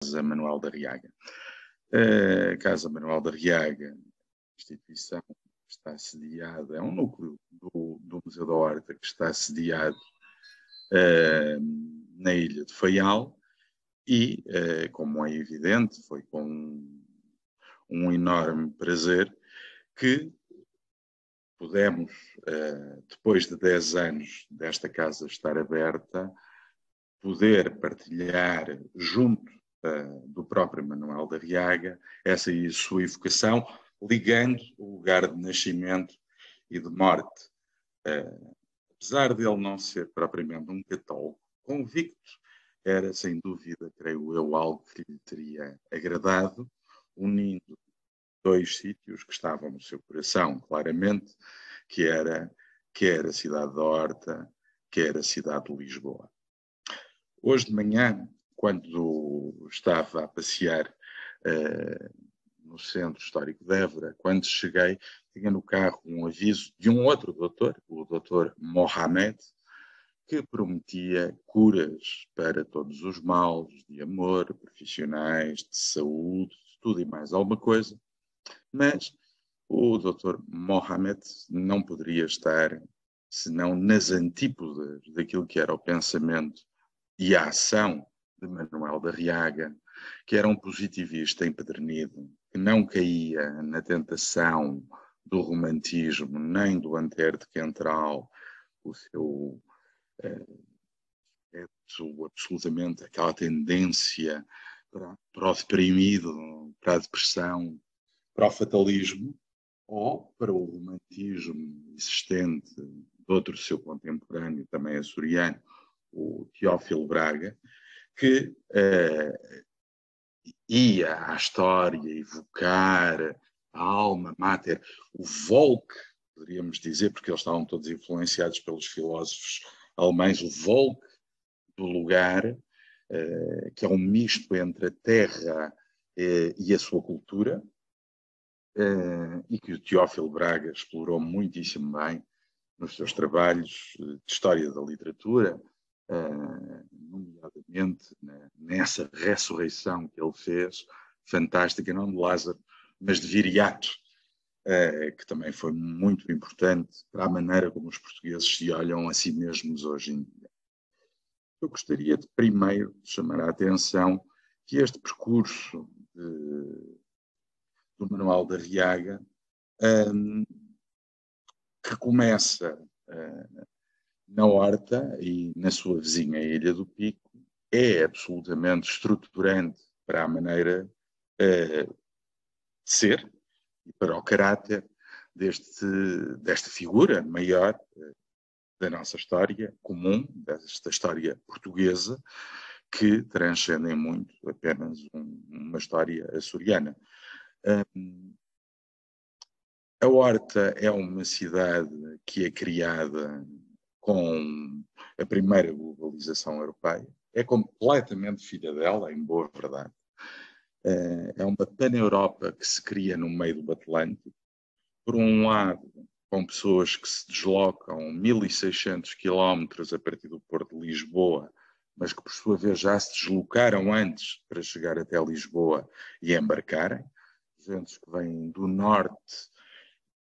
Casa Manuel da Riaga. A Casa Manuel da Riaga, instituição que está sediada, é um núcleo do Museu da Horta que está sediado na ilha de Faial e, como é evidente, foi com um enorme prazer que pudemos, depois de 10 anos desta casa estar aberta, poder partilhar junto do próprio Manuel da Riaga essa sua evocação, ligando o lugar de nascimento e de morte. Apesar dele não ser propriamente um católico convicto, era sem dúvida, creio eu, algo que lhe teria agradado, unindo dois sítios que estavam no seu coração, claramente, que era a cidade da Horta, que era a cidade de Lisboa. Hoje de manhã, quando estava a passear no Centro Histórico de Évora, quando cheguei, tinha no carro um aviso de um outro doutor, o doutor Mohamed, que prometia curas para todos os males de amor, profissionais, de saúde, de tudo e mais alguma coisa. Mas o doutor Mohamed não poderia estar senão nas antípodas daquilo que era o pensamento e a ação de Manuel da Riaga, que era um positivista empedernido, que não caía na tentação do romantismo, nem do Antero-de-Quentral, o seu absolutamente aquela tendência para o deprimido, para a depressão, para o fatalismo, ou para o romantismo existente de outro seu contemporâneo, também açoriano, o Teófilo Braga, que ia à história evocar a alma mater, o Volk, poderíamos dizer, porque eles estavam todos influenciados pelos filósofos alemães, o Volk do lugar, que é um misto entre a terra e a sua cultura, e que o Teófilo Braga explorou muitíssimo bem nos seus trabalhos de história da literatura, nomeadamente nessa ressurreição que ele fez, fantástica, não de Lázaro, mas de Viriato, que também foi muito importante para a maneira como os portugueses se olham a si mesmos hoje em dia. Eu gostaria de primeiro chamar a atenção que este percurso do Manuel da Riaga, que começa na Horta e na sua vizinha Ilha do Pico, é absolutamente estruturante para a maneira de ser e para o caráter desta figura maior da nossa história comum, desta história portuguesa, que transcendem muito apenas uma história açoriana. A Horta é uma cidade que é criada com a primeira globalização europeia, é completamente filha dela, em boa verdade. É uma pan-Europa que se cria no meio do Atlântico, por um lado, com pessoas que se deslocam 1600 quilómetros a partir do Porto de Lisboa, mas que por sua vez já se deslocaram antes para chegar até Lisboa e embarcarem, gente que vêm do norte,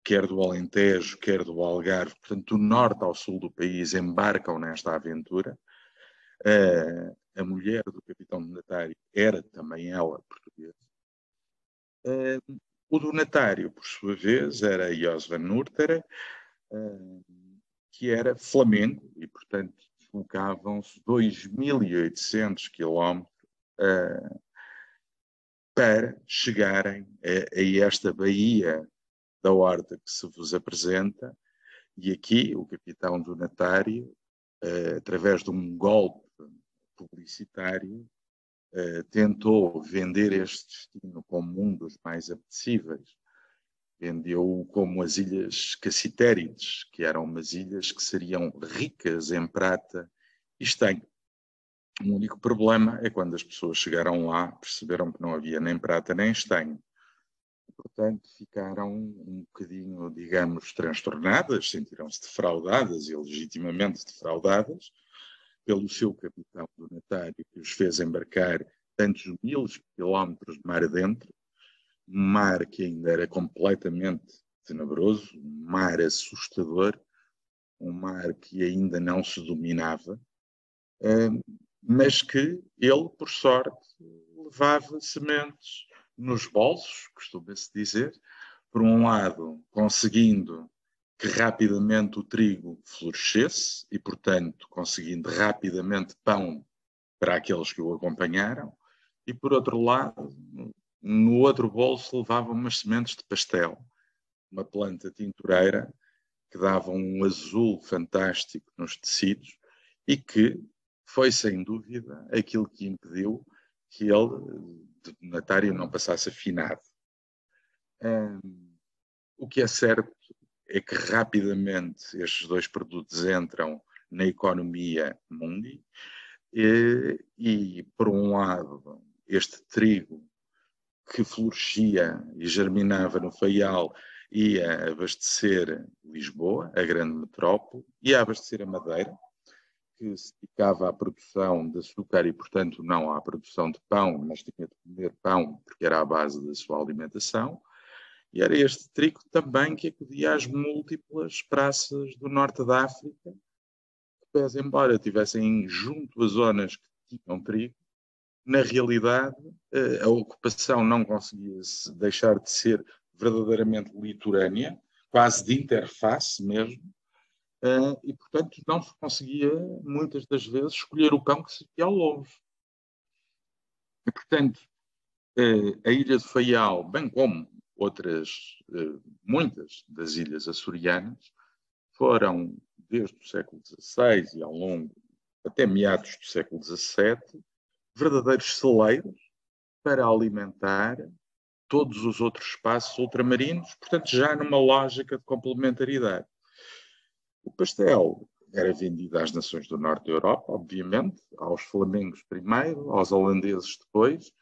quer do Alentejo, quer do Algarve, portanto, do norte ao sul do país, embarcam nesta aventura. A mulher do capitão donatário era também ela portuguesa. O donatário, por sua vez, era Jos van Nurteren, que era flamengo, e, portanto, deslocavam-se 2.800 quilómetros para chegarem a esta baía da Horta que se vos apresenta, e aqui o capitão donatário, através de um golpe publicitário, tentou vender este destino como um dos mais apetecíveis. Vendeu-o como as Ilhas Cassitérides, que eram umas ilhas que seriam ricas em prata e estanho. O único problema é quando as pessoas chegaram lá, perceberam que não havia nem prata nem estanho. Portanto, ficaram um bocadinho, digamos, transtornadas, sentiram-se defraudadas e legitimamente defraudadas pelo seu capitão donatário, que os fez embarcar tantos mil quilómetros de mar adentro, um mar que ainda era completamente tenebroso, um mar assustador, um mar que ainda não se dominava, mas que ele, por sorte, levava sementes nos bolsos, costuma-se dizer, por um lado, conseguindo que rapidamente o trigo florescesse e, portanto, conseguindo rapidamente pão para aqueles que o acompanharam, e, por outro lado, no outro bolso levava umas sementes de pastel, uma planta tintureira que dava um azul fantástico nos tecidos e que foi, sem dúvida, aquilo que impediu que ele, de donatário, não passasse afinado. O que é certo é que rapidamente estes dois produtos entram na economia mundi e, por um lado, este trigo que florescia e germinava no Faial ia abastecer Lisboa, a grande metrópole, ia abastecer a Madeira, que se dedicava à produção de açúcar e, portanto, não à produção de pão, mas tinha de comer pão porque era a base da sua alimentação. E era este trigo também que acudia às múltiplas praças do norte da África, que, embora tivessem junto as zonas que tinham trigo, na realidade a ocupação não conseguia deixar de ser verdadeiramente litorânea, quase de interface mesmo, e, portanto, não se conseguia, muitas das vezes, escolher o pão que se via ao longe. E, portanto, a ilha de Faial, bem como outras, muitas das ilhas açorianas, foram, desde o século XVI e ao longo, até meados do século XVII, verdadeiros celeiros para alimentar todos os outros espaços ultramarinos, portanto, já numa lógica de complementaridade. O pastel era vendido às nações do norte da Europa, obviamente, aos flamengos primeiro, aos holandeses depois,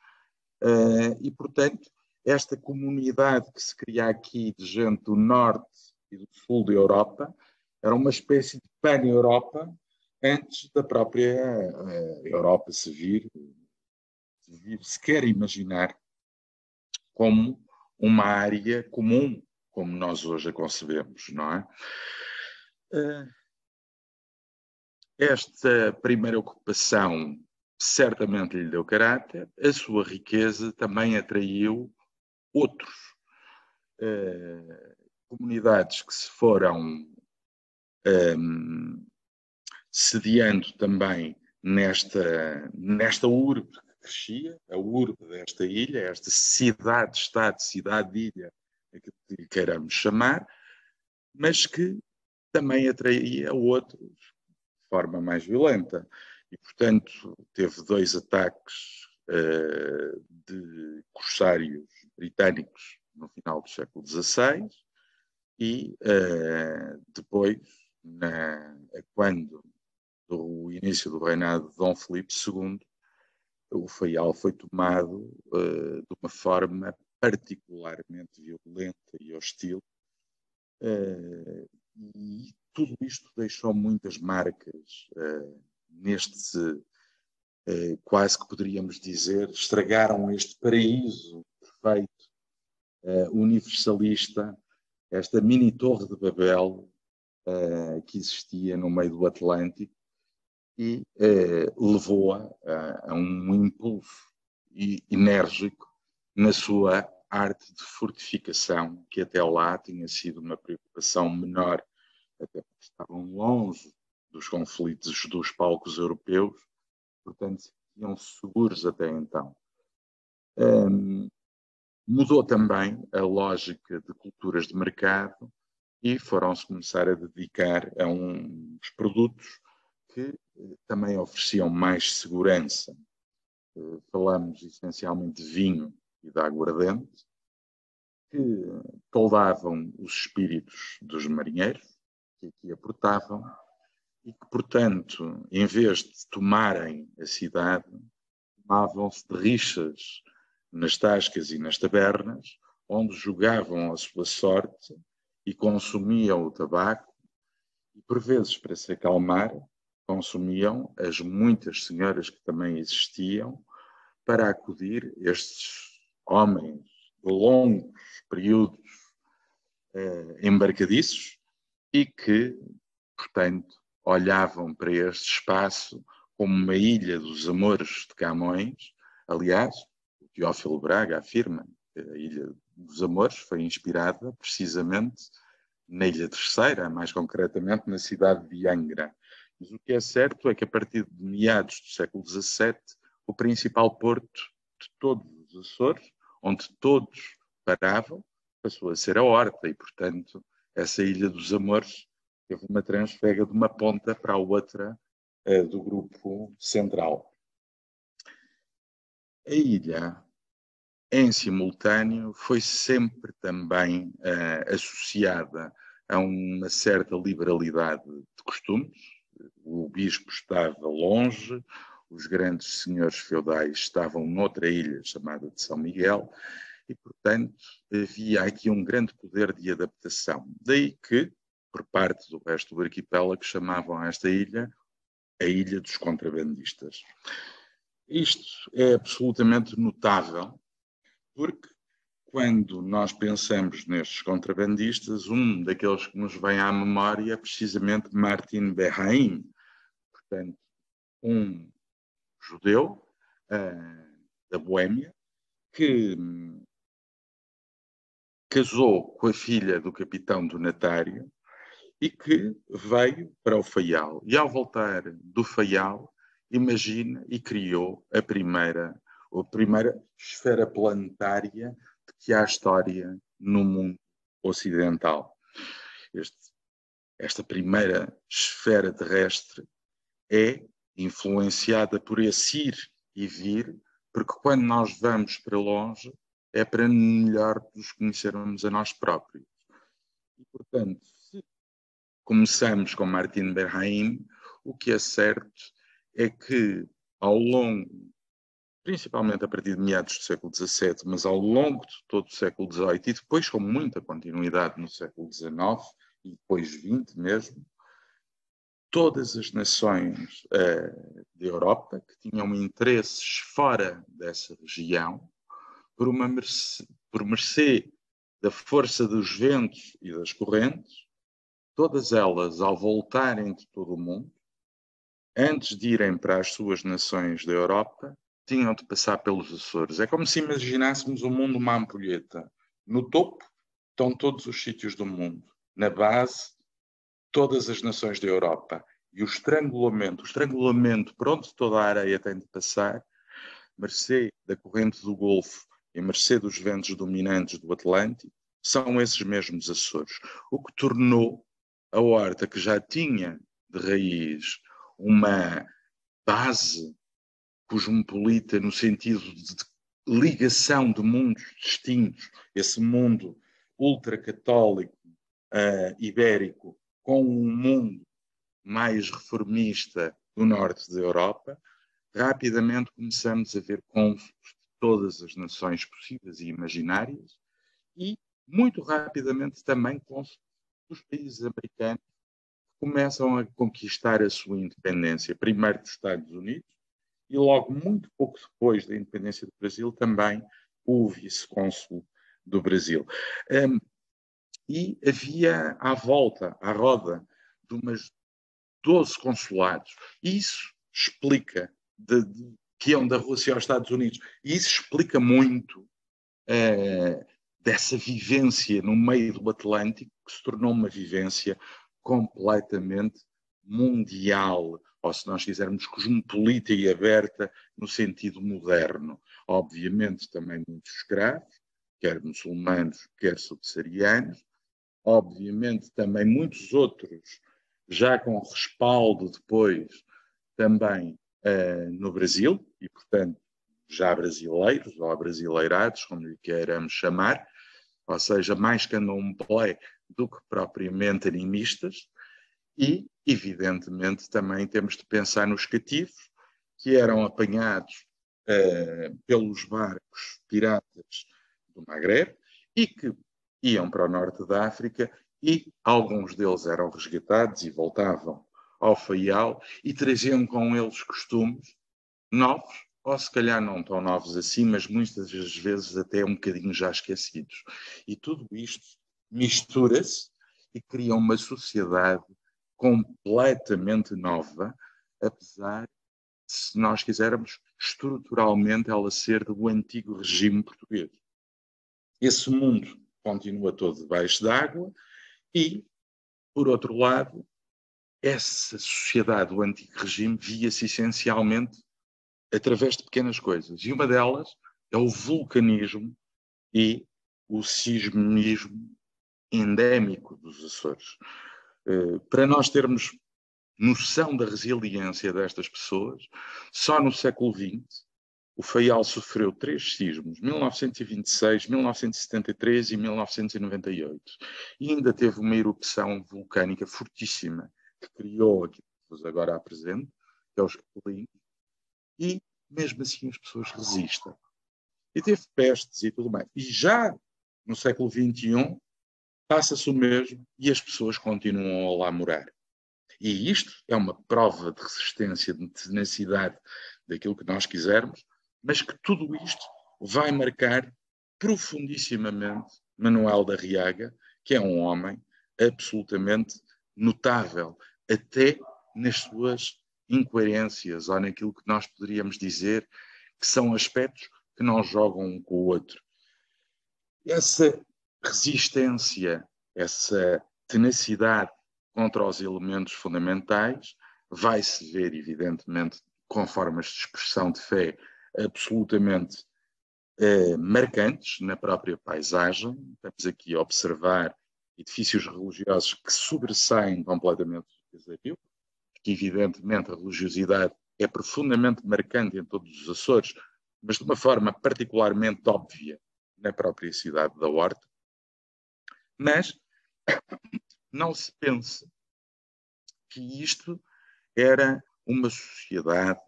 e, portanto, esta comunidade que se cria aqui de gente do norte e do sul da Europa era uma espécie de pan-Europa antes da própria Europa se vir sequer imaginar como uma área comum, como nós hoje a concebemos, não é? Esta primeira ocupação certamente lhe deu caráter, a sua riqueza também atraiu outros comunidades que se foram sediando também nesta urbe que crescia, a urbe desta ilha, esta cidade-estado, cidade-ilha, aquilo que queiramos chamar, mas que também atraía outros de forma mais violenta. E, portanto, teve 2 ataques de corsários britânicos no final do século XVI e depois, quando do início do reinado de Dom Filipe II, o Faial foi tomado de uma forma particularmente violenta e hostil, e tudo isto deixou muitas marcas neste, quase que poderíamos dizer, estragaram este paraíso perfeito, universalista, esta mini torre de Babel que existia no meio do Atlântico e levou-a a um impulso enérgico na sua arte de fortificação, que até lá tinha sido uma preocupação menor, até porque estavam longe dos conflitos dos palcos europeus, portanto, iam seguros até então. Mudou também a lógica de culturas de mercado e foram-se começar a dedicar a uns produtos que também ofereciam mais segurança. Falamos essencialmente de vinho e de aguardente, que caldavam os espíritos dos marinheiros que aqui aportavam e que, portanto, em vez de tomarem a cidade, tomavam-se de rixas nas tascas e nas tabernas, onde jogavam a sua sorte e consumiam o tabaco e, por vezes, para se acalmar, consumiam as muitas senhoras que também existiam para acudir estes homens de longos períodos embarcadiços e que, portanto, olhavam para este espaço como uma ilha dos amores de Camões. Aliás, o Teófilo Braga afirma que a Ilha dos Amores foi inspirada precisamente na Ilha Terceira, mais concretamente na cidade de Angra. Mas o que é certo é que a partir de meados do século XVII, o principal porto de todos os Açores, onde todos paravam, passou a ser a Horta e, portanto, essa Ilha dos Amores teve uma transfega de uma ponta para a outra do grupo central. A ilha, em simultâneo, foi sempre também associada a uma certa liberalidade de costumes. O bispo estava longe, os grandes senhores feudais estavam noutra ilha chamada de São Miguel e, portanto, havia aqui um grande poder de adaptação. Daí que, por parte do resto do arquipélago, chamavam esta ilha a Ilha dos Contrabandistas. Isto é absolutamente notável, porque quando nós pensamos nestes contrabandistas, um daqueles que nos vem à memória é precisamente Martin Berhaim, portanto, um judeu da Boémia, que casou com a filha do capitão Donatário e que veio para o Faial. E ao voltar do Faial, imagina e criou a primeira esfera planetária de que há história no mundo ocidental. Esta primeira esfera terrestre é influenciada por esse ir e vir, porque quando nós vamos para longe é para melhor nos conhecermos a nós próprios. E, portanto, se começamos com Martin Berhaim, o que é certo é que ao longo, principalmente a partir de meados do século XVII, mas ao longo de todo o século XVIII e depois com muita continuidade no século XIX e depois XX mesmo, todas as nações da Europa que tinham interesses fora dessa região, por mercê da força dos ventos e das correntes, todas elas, ao voltarem de todo o mundo, antes de irem para as suas nações da Europa, tinham de passar pelos Açores. É como se imaginássemos o mundo uma ampulheta. No topo estão todos os sítios do mundo. Na base, todas as nações da Europa. E o estrangulamento por onde toda a areia tem de passar, mercê da corrente do Golfo e mercê dos ventos dominantes do Atlântico, são esses mesmos Açores. O que tornou a Horta, que já tinha de raiz uma base cosmopolita no sentido de ligação de mundos distintos, esse mundo ultracatólico ibérico com um mundo mais reformista do norte da Europa, rapidamente começamos a ver cônsules de todas as nações possíveis e imaginárias e, muito rapidamente, também cônsules dos países americanos que começam a conquistar a sua independência, primeiro dos Estados Unidos e logo muito pouco depois da independência do Brasil também o vice-cônsul do Brasil. E havia à volta, à roda, de umas 12 consulados. Isso explica que iam da Rússia aos Estados Unidos. E isso explica muito dessa vivência no meio do Atlântico, que se tornou uma vivência completamente mundial, ou se nós quisermos cosmopolita e aberta no sentido moderno. Obviamente também muitos escravos, quer muçulmanos, quer subsaarianos, obviamente também muitos outros, já com respaldo depois também no Brasil, e portanto já brasileiros ou brasileirados, como lhe queiramos chamar, ou seja, mais candomblé do que propriamente animistas, e evidentemente também temos de pensar nos cativos que eram apanhados pelos barcos piratas do Magreb e que iam para o norte da África e alguns deles eram resgatados e voltavam ao Faial e traziam com eles costumes novos ou se calhar não tão novos assim, mas muitas das vezes até um bocadinho já esquecidos. E tudo isto mistura-se e cria uma sociedade completamente nova, apesar de, se nós quisermos, estruturalmente ela ser do antigo regime português. Esse mundo continua todo debaixo d'água e, por outro lado, essa sociedade do antigo regime via-se essencialmente através de pequenas coisas. E uma delas é o vulcanismo e o sismismo endémico dos Açores. Para nós termos noção da resiliência destas pessoas, só no século XX o Faial sofreu 3 sismos, 1926, 1973 e 1998. E ainda teve uma erupção vulcânica fortíssima, que criou aquilo que vos agora apresento, que é os Capelinhos, e mesmo assim as pessoas resistem. E teve pestes e tudo mais. E já no século XXI passa-se o mesmo e as pessoas continuam a lá morar. E isto é uma prova de resistência, de tenacidade, daquilo que nós quisermos, mas que tudo isto vai marcar profundissimamente Manuel da Riaga, que é um homem absolutamente notável, até nas suas incoerências, ou naquilo que nós poderíamos dizer que são aspectos que não jogam um com o outro. Essa resistência, essa tenacidade contra os elementos fundamentais vai-se ver, evidentemente, com formas de expressão de fé absolutamente marcantes na própria paisagem. Estamos aqui a observar edifícios religiosos que sobressaem completamente o Casaril, porque evidentemente a religiosidade é profundamente marcante em todos os Açores, mas de uma forma particularmente óbvia na própria cidade da Horta. Mas não se pense que isto era uma sociedade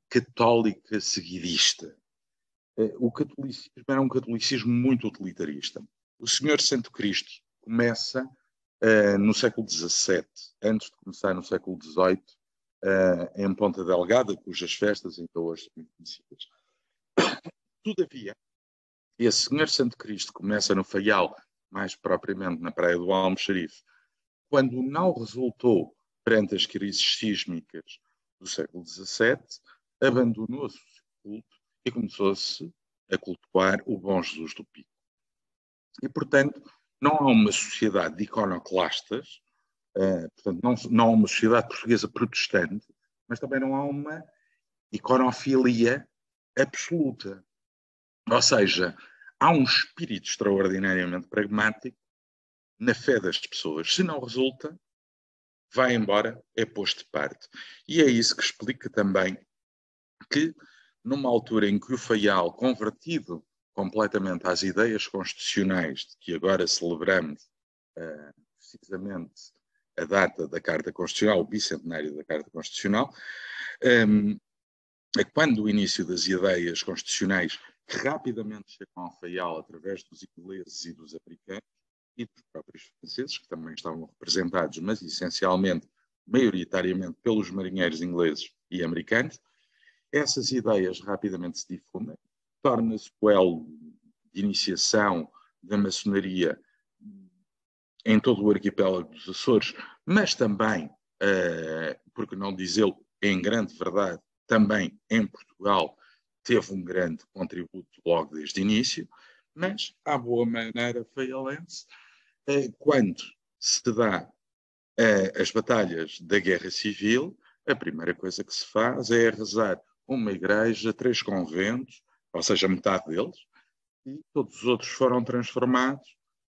católica seguidista. O catolicismo era um catolicismo muito utilitarista. O Senhor Santo Cristo começa no século XVII, antes de começar no século XVIII, em Ponta Delgada, cujas festas ainda hoje são conhecidas. Todavia, esse Senhor Santo Cristo começa no Faial, mais propriamente na Praia do Almoxarife, quando não resultou perante as crises sísmicas do século XVII, abandonou-se o culto e começou-se a cultuar o Bom Jesus do Pico. E, portanto, não há uma sociedade de iconoclastas, portanto, não há uma sociedade portuguesa protestante, mas também não há uma iconofilia absoluta. Ou seja, há um espírito extraordinariamente pragmático na fé das pessoas. Se não resulta, vai embora, é posto de parte. E é isso que explica também que, numa altura em que o Faial, convertido completamente às ideias constitucionais de que agora celebramos precisamente a data da Carta Constitucional, o bicentenário da Carta Constitucional, é quando o início das ideias constitucionais que rapidamente chegam ao Faial através dos ingleses e dos americanos e dos próprios franceses, que também estavam representados, mas essencialmente, maioritariamente, pelos marinheiros ingleses e americanos, essas ideias rapidamente se difundem, torna-se o elo de iniciação da maçonaria em todo o arquipélago dos Açores, mas também, porque não dizê-lo em grande verdade, também em Portugal teve um grande contributo logo desde o início, mas, à boa maneira faialense, quando se dá as batalhas da Guerra Civil, a primeira coisa que se faz é rezar uma igreja, 3 conventos, ou seja, metade deles, e todos os outros foram transformados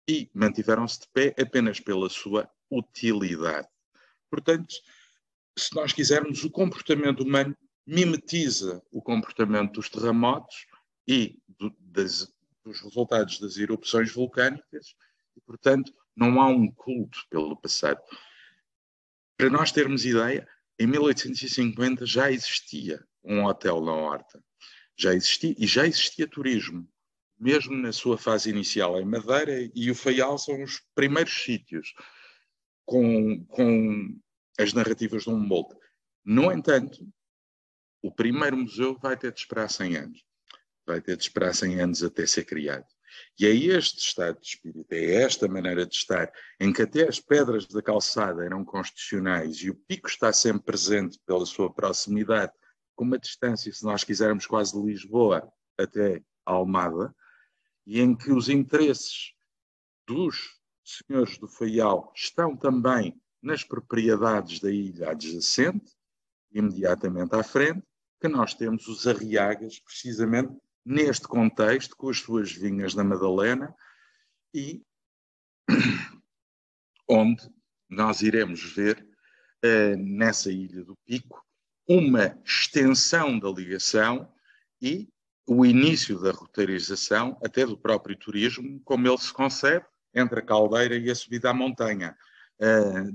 e mantiveram-se de pé apenas pela sua utilidade. Portanto, se nós quisermos, o comportamento humano mimetiza o comportamento dos terremotos e dos resultados das erupções vulcânicas e, portanto, não há um culto pelo passado. Para nós termos ideia, em 1850 já existia um hotel na Horta. Já existia turismo, mesmo na sua fase inicial em Madeira, e o Faial são os primeiros sítios com as narrativas de Humboldt. No entanto, o primeiro museu vai ter de esperar 100 anos. Vai ter de esperar 100 anos até ser criado. E é este estado de espírito, é esta maneira de estar, em que até as pedras da calçada eram constitucionais e o pico está sempre presente pela sua proximidade, com uma distância, se nós quisermos, quase de Lisboa até Almada, e em que os interesses dos senhores do Faial estão também nas propriedades da ilha adjacente, imediatamente à frente, que nós temos os Arriagas, precisamente neste contexto, com as suas vinhas da Madalena, e onde nós iremos ver, nessa Ilha do Pico, uma extensão da ligação e o início da roteirização, até do próprio turismo, como ele se concebe, entre a caldeira e a subida à montanha,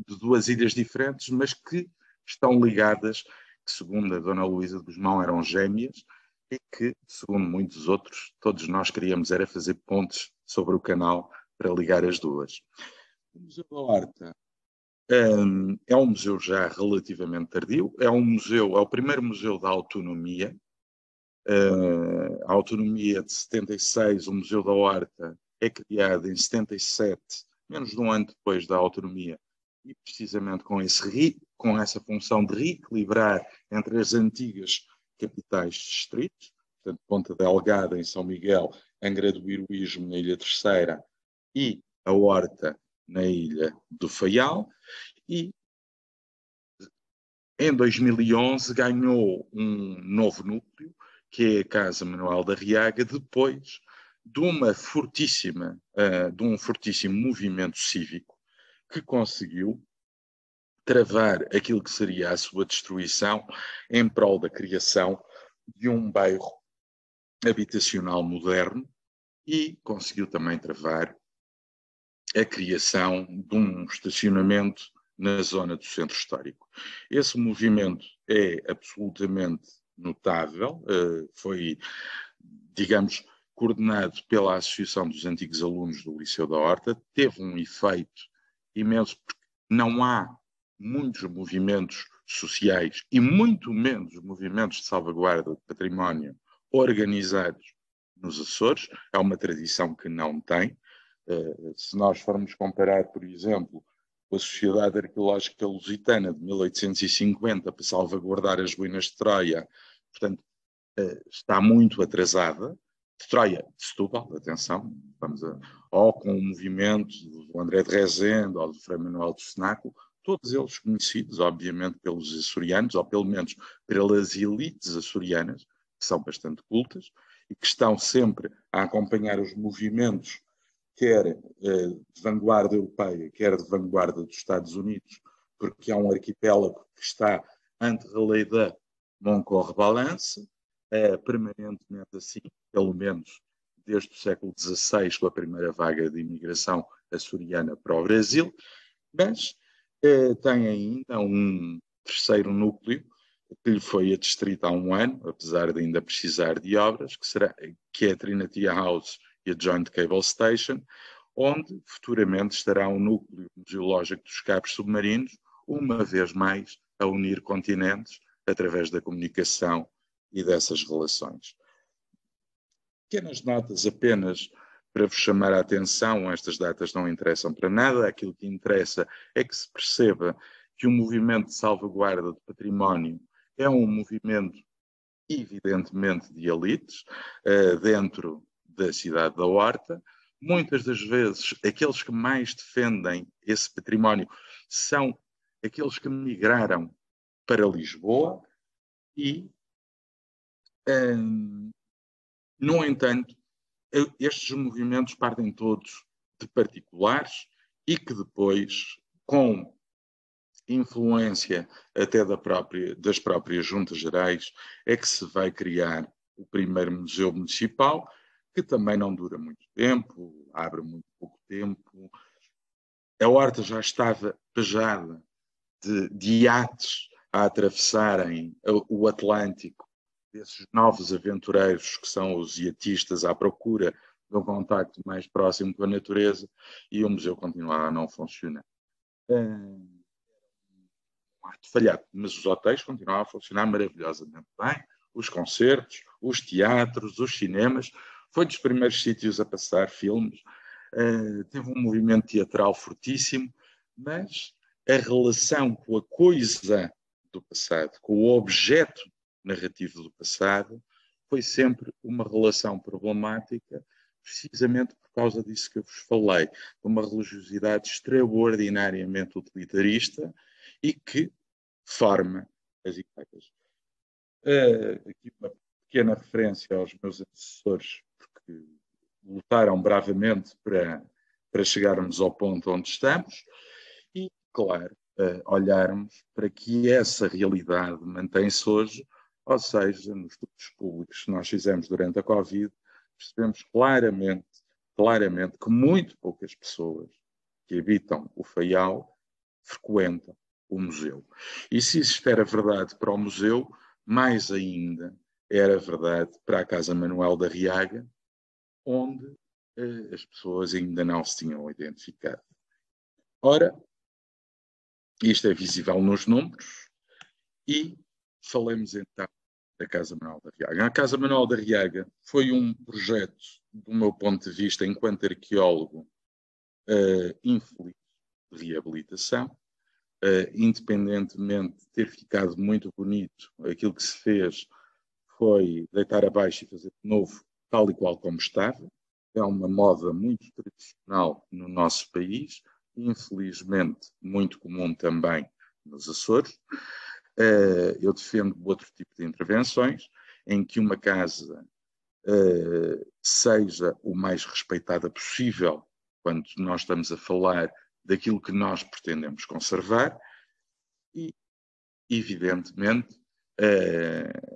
de duas ilhas diferentes, mas que estão ligadas, que segundo a Dona Luísa de Gusmão eram gêmeas, e que, segundo muitos outros, todos nós queríamos era fazer pontes sobre o canal para ligar as duas. O Museu da Horta é um museu já relativamente tardio, é o primeiro museu da autonomia. A autonomia de 76, o Museu da Horta é criado em 77, menos de um ano depois da autonomia, e precisamente com essa função de reequilibrar entre as antigas capitais de distritos, portanto, Ponta Delgada em São Miguel, Angra do Heroísmo na Ilha Terceira e a Horta na Ilha do Faial, e em 2011 ganhou um novo núcleo, que é a Casa Manuel da Arriaga, depois de um fortíssimo movimento cívico que conseguiu travar aquilo que seria a sua destruição em prol da criação de um bairro habitacional moderno e conseguiu também travar a criação de um estacionamento na zona do centro histórico. Esse movimento é absolutamente notável, foi, digamos, coordenado pela Associação dos Antigos Alunos do Liceu da Horta, teve um efeito imenso, porque não há muitos movimentos sociais e muito menos movimentos de salvaguarda de património organizados nos Açores, é uma tradição que não tem. Se nós formos comparar, por exemplo, com a Sociedade Arqueológica Lusitana de 1850 para salvaguardar as ruínas de Troia, portanto, está muito atrasada. De Troia, de Setúbal, atenção, ou com o movimento do André de Rezende ou do Frei Manuel de Cenáculo, todos eles conhecidos, obviamente, pelos açorianos, ou pelo menos pelas elites açorianas, que são bastante cultas, e que estão sempre a acompanhar os movimentos, quer de vanguarda europeia, quer de vanguarda dos Estados Unidos, porque há um arquipélago que está ante a lei da Moncorre-Balance, permanentemente assim, pelo menos desde o século XVI, com a primeira vaga de imigração açoriana para o Brasil, mas tem ainda um terceiro núcleo que lhe foi adstrito há um ano, apesar de ainda precisar de obras, que é a Trinity House e a Joint Cable Station, onde futuramente estará um núcleo museológico dos cabos submarinos, uma vez mais a unir continentes através da comunicação e dessas relações. Pequenas notas apenas para vos chamar a atenção, estas datas não interessam para nada, aquilo que interessa é que se perceba que o movimento de salvaguarda de património é um movimento evidentemente de elites, dentro da cidade da Horta. Muitas das vezes, aqueles que mais defendem esse património são aqueles que migraram para Lisboa e, no entanto, estes movimentos partem todos de particulares e que depois, com influência até das próprias juntas gerais, é que se vai criar o primeiro museu municipal, que também não dura muito tempo, abre muito pouco tempo. A Horta já estava pejada de iates a atravessarem o Atlântico, desses novos aventureiros que são os iatistas à procura de um contacto mais próximo com a natureza, e o museu continuava a não funcionar. um ato falhado, mas os hotéis continuavam a funcionar maravilhosamente bem, os concertos, os teatros, os cinemas, foi dos primeiros sítios a passar filmes, teve um movimento teatral fortíssimo, mas a relação com a coisa do passado, com o objeto narrativo do passado, foi sempre uma relação problemática, precisamente por causa disso que eu vos falei, de uma religiosidade extraordinariamente utilitarista e que forma as ideias. Aqui uma pequena referência aos meus antecessores, porque lutaram bravamente para chegarmos ao ponto onde estamos e, claro, olharmos para que essa realidade mantém-se hoje, ou seja, nos estudos públicos que nós fizemos durante a Covid, percebemos claramente que muito poucas pessoas que habitam o Faial frequentam o museu. E se isto era verdade para o museu, mais ainda era verdade para a Casa Manuel da Riaga, onde as pessoas ainda não se tinham identificado. Ora, isto é visível nos números e falemos então da Casa Manuel da Riaga. A Casa Manuel da Riaga foi um projeto, do meu ponto de vista, enquanto arqueólogo, infeliz de reabilitação. Independentemente de ter ficado muito bonito, aquilo que se fez foi deitar abaixo e fazer de novo, tal e qual como estava. É uma moda muito tradicional no nosso país, infelizmente muito comum também nos Açores. Eu defendo outro tipo de intervenções, em que uma casa seja o mais respeitada possível quando nós estamos a falar daquilo que nós pretendemos conservar e, evidentemente,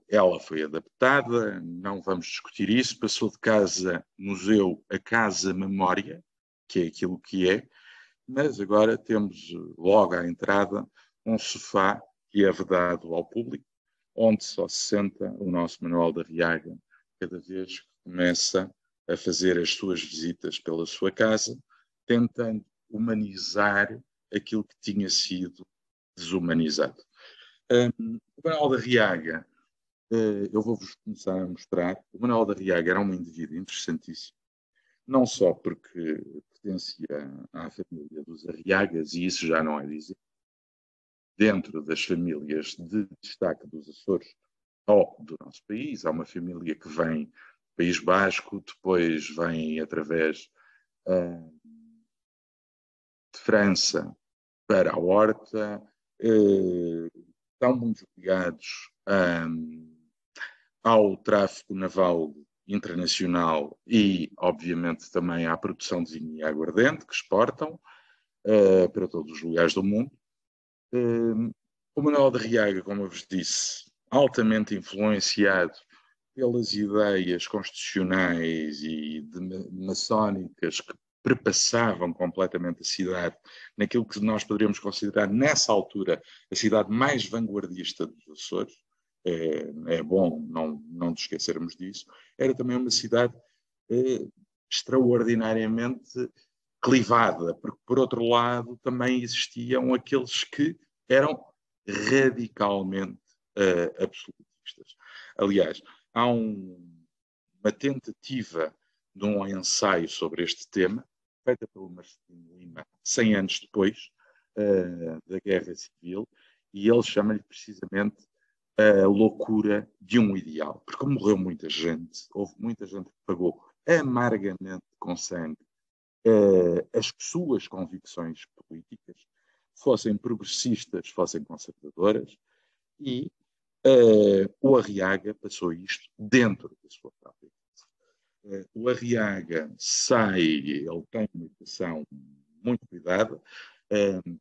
ela foi adaptada, não vamos discutir isso, passou de casa-museu a casa-memória, que é aquilo que é, mas agora temos logo à entrada um sofá que é vedado ao público, onde só se senta o nosso Manuel da Riaga cada vez que começa a fazer as suas visitas pela sua casa, tentando humanizar aquilo que tinha sido desumanizado. O Manuel da Riaga, eu vou-vos começar a mostrar, o Manuel da Riaga era um indivíduo interessantíssimo, não só porque pertencia à família dos Arriagas, e isso já não é dizer, dentro das famílias de destaque dos Açores ou do nosso país, há uma família que vem do País Basco, depois vem através de França para a Horta, estão muito ligados ao tráfico naval internacional e, obviamente, também à produção de vinho e aguardente, que exportam para todos os lugares do mundo. O Manuel de Riaga, como eu vos disse, altamente influenciado pelas ideias constitucionais e maçónicas que perpassavam completamente a cidade naquilo que nós poderíamos considerar, nessa altura, a cidade mais vanguardista dos Açores. É bom não nos esquecermos disso. Era também uma cidade extraordinariamente clivada, porque, por outro lado, também existiam aqueles que eram radicalmente absolutistas. Aliás, há uma tentativa de um ensaio sobre este tema, feita pelo Marcelino Lima, 100 anos depois da Guerra Civil, e ele chama-lhe precisamente a loucura de um ideal. Porque morreu muita gente, houve muita gente que pagou amargamente com sangue as suas convicções políticas, fossem progressistas, fossem conservadoras, e o Arriaga passou isto dentro da sua própria casa. O Arriaga sai, ele tem uma educação muito cuidada,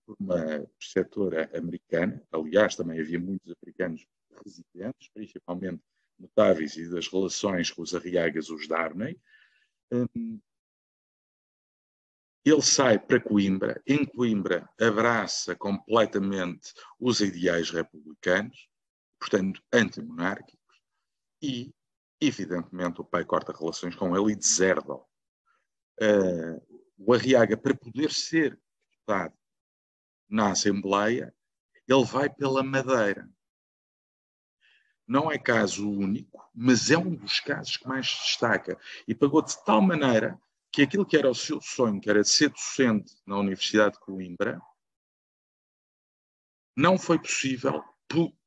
por uma preceptora americana, aliás, também havia muitos africanos residentes, principalmente notáveis e das relações com os Arriagas, os Darney. Ele sai para Coimbra, em Coimbra abraça completamente os ideais republicanos, portanto antimonárquicos, e evidentemente o pai corta relações com ele e deserda-o. O Arriaga, para poder ser deputado na Assembleia, ele vai pela Madeira. Não é caso único, mas é um dos casos que mais se destaca. E pagou de tal maneira que aquilo que era o seu sonho, que era ser docente na Universidade de Coimbra, não foi possível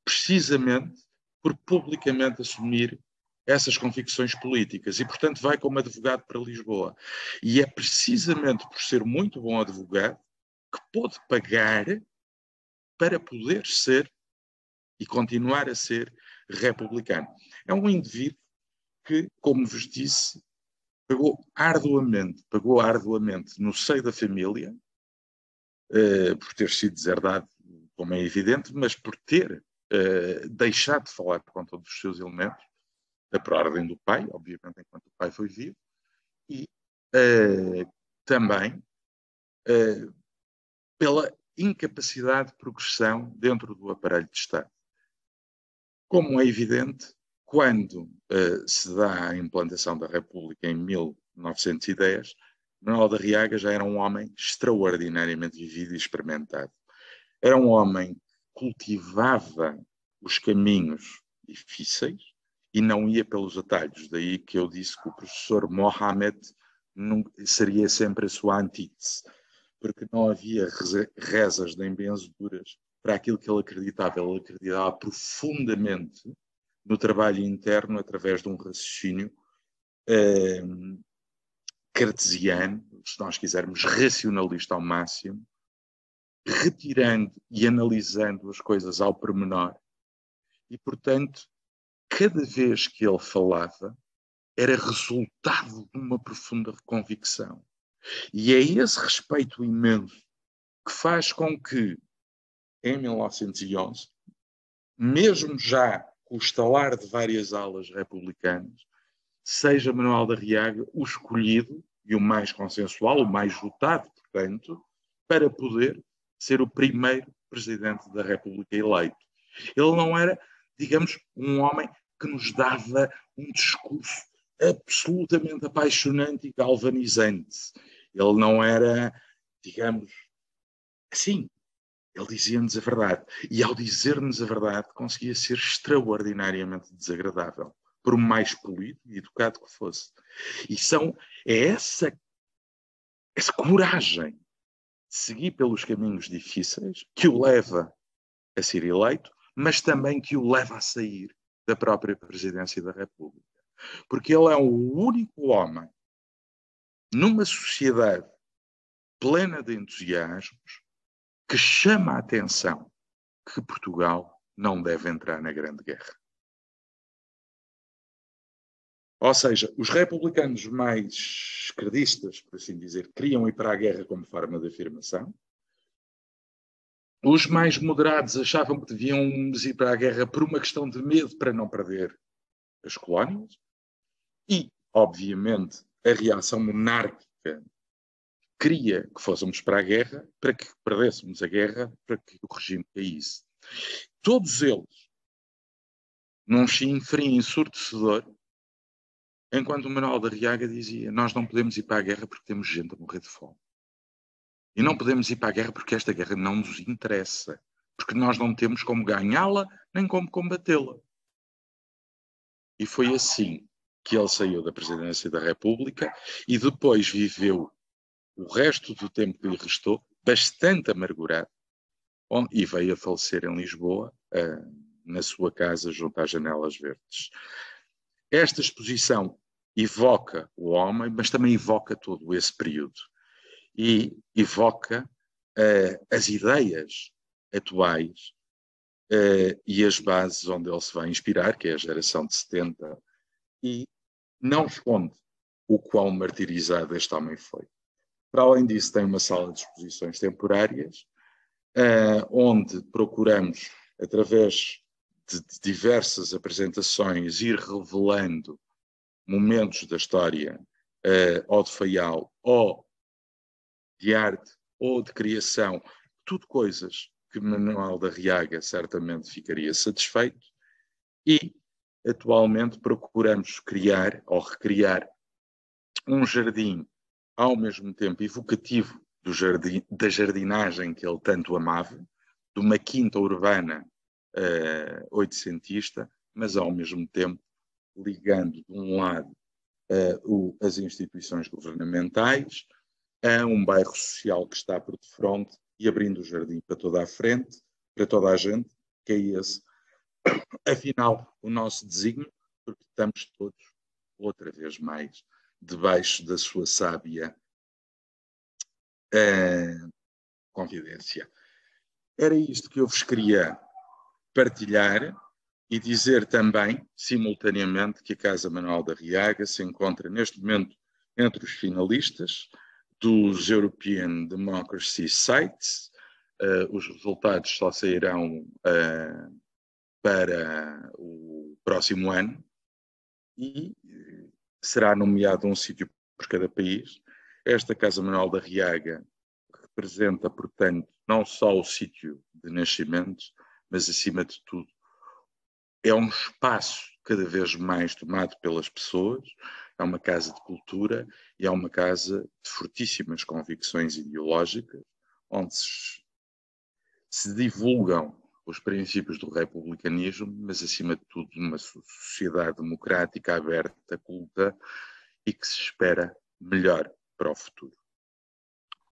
precisamente por publicamente assumir essas convicções políticas. E, portanto, vai como advogado para Lisboa. E é precisamente por ser muito bom advogado que pôde pagar para poder ser e continuar a ser republicano. É um indivíduo que, como vos disse, pagou arduamente no seio da família, por ter sido deserdado, como é evidente, mas por ter deixado de falar com todos os seus elementos, por ordem do pai, obviamente, enquanto o pai foi vivo, e também pela incapacidade de progressão dentro do aparelho de Estado. Como é evidente, quando se dá a implantação da República em 1910, Manuel de Arriaga já era um homem extraordinariamente vivido e experimentado. Era um homem que cultivava os caminhos difíceis e não ia pelos atalhos. Daí que eu disse que o professor Mohammed seria sempre a sua antítese, porque não havia rezas nem benzeduras para aquilo que ele acreditava. Ele acreditava profundamente no trabalho interno através de um raciocínio cartesiano, se nós quisermos, racionalista ao máximo, retirando e analisando as coisas ao pormenor. E, portanto, cada vez que ele falava, era resultado de uma profunda convicção. E é esse respeito imenso que faz com que, em 1911, mesmo já com o estalar de várias alas republicanas, seja Manuel de Arriaga o escolhido e o mais consensual, o mais votado, portanto, para poder ser o primeiro presidente da República eleito. Ele não era, digamos, um homem que nos dava um discurso absolutamente apaixonante e galvanizante. Ele não era, digamos, assim. Ele dizia-nos a verdade. E ao dizer-nos a verdade, conseguia ser extraordinariamente desagradável, por mais polido e educado que fosse. E é essa coragem de seguir pelos caminhos difíceis que o leva a ser eleito, mas também que o leva a sair da própria presidência da República. Porque ele é o único homem numa sociedade plena de entusiasmos que chama a atenção que Portugal não deve entrar na Grande Guerra. Ou seja, os republicanos mais esquerdistas, por assim dizer, queriam ir para a guerra como forma de afirmação. Os mais moderados achavam que deviam ir para a guerra por uma questão de medo para não perder as colónias. E, obviamente, a reação monárquica queria que fôssemos para a guerra, para que perdêssemos a guerra, para que o regime caísse. Todos eles, num chinfrim ensurdecedor, enquanto o Manuel de Arriaga dizia: nós não podemos ir para a guerra porque temos gente a morrer de fome. E não podemos ir para a guerra porque esta guerra não nos interessa, porque nós não temos como ganhá-la nem como combatê-la. E foi assim que ele saiu da presidência da República e depois viveu o resto do tempo que lhe restou bastante amargurado e veio a falecer em Lisboa, na sua casa junto às Janelas Verdes. Esta exposição evoca o homem, mas também evoca todo esse período e evoca as ideias atuais e as bases onde ele se vai inspirar, que é a geração de 70, e não esconde o quão martirizado este homem foi. Para além disso, tem uma sala de exposições temporárias, onde procuramos, através de diversas apresentações, ir revelando momentos da história, ou de Faial, ou de arte, ou de criação, tudo coisas que Manuel de Arriaga certamente ficaria satisfeito, e atualmente procuramos criar ou recriar um jardim ao mesmo tempo evocativo da jardinagem que ele tanto amava, de uma quinta urbana oitocentista, mas ao mesmo tempo ligando de um lado as instituições governamentais a um bairro social que está por de fronte e abrindo o jardim para toda a frente, para toda a gente, que é esse, afinal, o nosso desígnio, porque estamos todos, outra vez mais, debaixo da sua sábia confidência. Era isto que eu vos queria partilhar e dizer também, simultaneamente, que a Casa Manuel da Riaga se encontra neste momento entre os finalistas dos European Democracy Sites. Os resultados só sairão para o próximo ano e será nomeado um sítio por cada país. Esta Casa Manuel da Riaga representa, portanto, não só o sítio de nascimentos, mas, acima de tudo, é um espaço cada vez mais tomado pelas pessoas, é uma casa de cultura e é uma casa de fortíssimas convicções ideológicas, onde se divulgam os princípios do republicanismo, mas, acima de tudo, uma sociedade democrática, aberta, culta e que se espera melhor para o futuro.